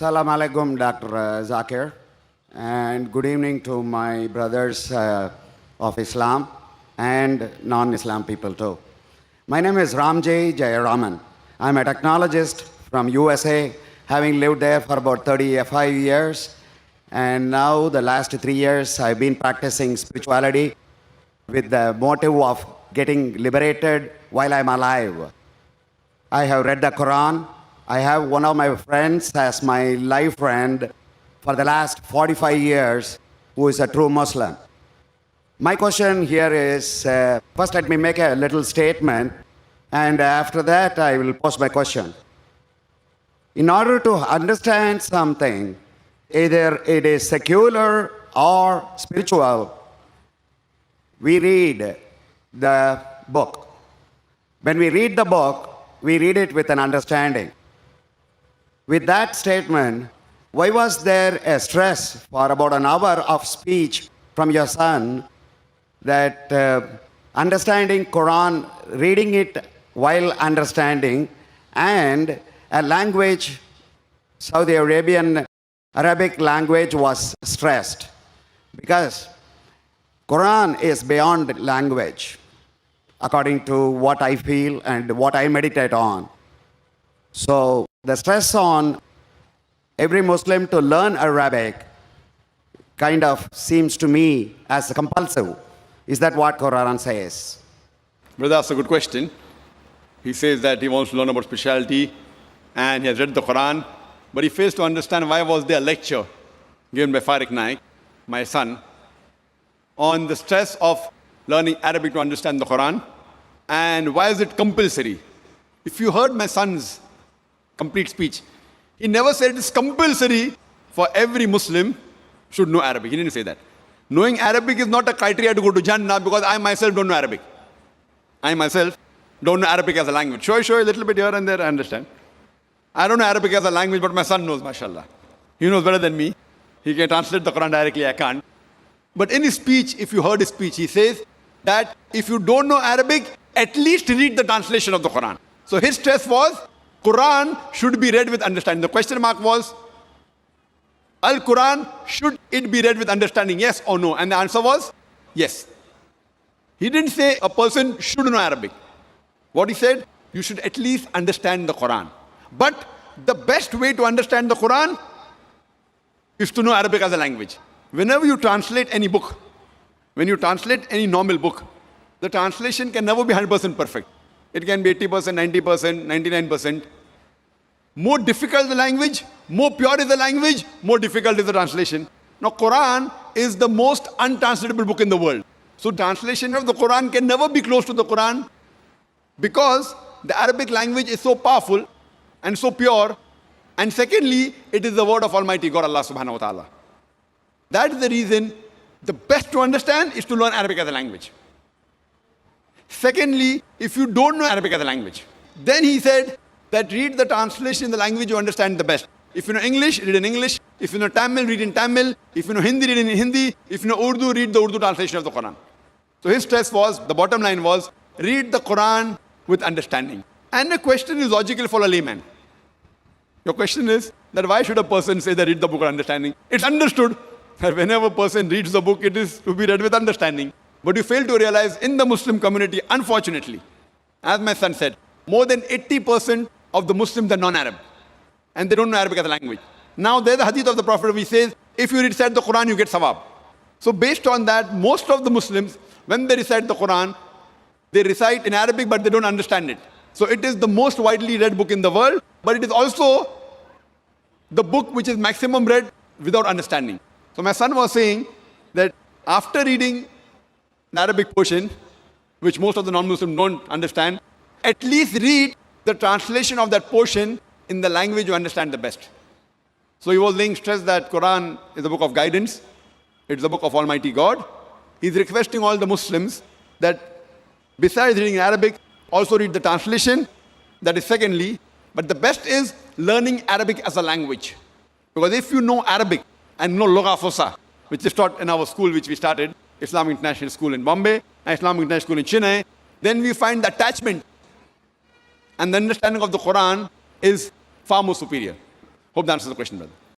Assalamu alaikum, Dr. Zakir, and good evening to my brothers of Islam and non-Islam people too. My name is Ramjay Jayaraman. I'm a technologist from USA, having lived there for about 35 years, and now the last 3 years I've been practicing spirituality with the motive of getting liberated while I'm alive. I have read the Quran. I have one of my friends as my life friend for the last 45 years who is a true Muslim. My question here is, first let me make a little statement, and after that I will pose my question. In order to understand something, either it is secular or spiritual, we read the book. When we read the book, we read it with an understanding. With that statement, why was there a stress for about an hour of speech from your son that understanding Quran, reading it while understanding, and a language, Saudi Arabian Arabic language was stressed? Because Quran is beyond language, according to what I feel and what I meditate on. So the stress on every Muslim to learn Arabic kind of seems to me as compulsive. Is that what Quran says? Brother, that's a good question. He says that he wants to learn about spirituality and he has read the Quran, but he fails to understand why was there a lecture given by Farik Naik, my son, on the stress of learning Arabic to understand the Quran, and why is it compulsory? If you heard my son's complete speech, he never said it's compulsory for every Muslim should know Arabic. He didn't say that. Knowing Arabic is not a criteria to go to Jannah, because I myself don't know Arabic. I myself don't know Arabic as a language. Sure, a little bit here and there, I understand. I don't know Arabic as a language, but my son knows, mashallah. He knows better than me. He can translate the Quran directly, I can't. But in his speech, if you heard his speech, he says that if you don't know Arabic, at least read the translation of the Quran. So his stress was, Quran should be read with understanding. The question mark was, Al-Quran, should it be read with understanding, yes or no? And the answer was, yes. He didn't say a person should know Arabic. What he said, you should at least understand the Quran. But the best way to understand the Quran is to know Arabic as a language. Whenever you translate any book, when you translate any normal book, the translation can never be 100% perfect. It can be 80%, 90%, 99%. More difficult the language, more pure is the language, more difficult is the translation. Now, Quran is the most untranslatable book in the world. So translation of the Quran can never be close to the Quran, because the Arabic language is so powerful and so pure. And secondly, it is the word of Almighty God, Allah subhanahu wa ta'ala. That is the reason the best to understand is to learn Arabic as a language. Secondly, if you don't know Arabic as a language, then he said that read the translation in the language you understand the best. If you know English, read in English. If you know Tamil, read in Tamil. If you know Hindi, read in Hindi. If you know Urdu, read the Urdu translation of the Quran. So his stress was, the bottom line was, read the Quran with understanding. And the question is logical for a layman. Your question is that why should a person say that read the book with understanding? It's understood that whenever a person reads the book, it is to be read with understanding. But you fail to realize in the Muslim community, unfortunately, as my son said, more than 80% of the Muslims are non-Arab. And they don't know Arabic as a language. Now there's a hadith of the Prophet which says, if you recite the Quran, you get sawab. So based on that, most of the Muslims, when they recite the Quran, they recite in Arabic, but they don't understand it. So it is the most widely read book in the world, but it is also the book which is maximum read without understanding. So my son was saying that after reading the Arabic portion, which most of the non-Muslims don't understand, at least read the translation of that portion in the language you understand the best. So he was laying stress that Quran is a book of guidance. It's the book of Almighty God. He's requesting all the Muslims that besides reading Arabic, also read the translation. That is secondly. But the best is learning Arabic as a language. Because if you know Arabic and know Lugha Fusa, which is taught in our school which we started, Islamic International School in Bombay, and Islamic International School in Chennai, then we find the attachment and the understanding of the Quran is far more superior. Hope that answers the question, brother.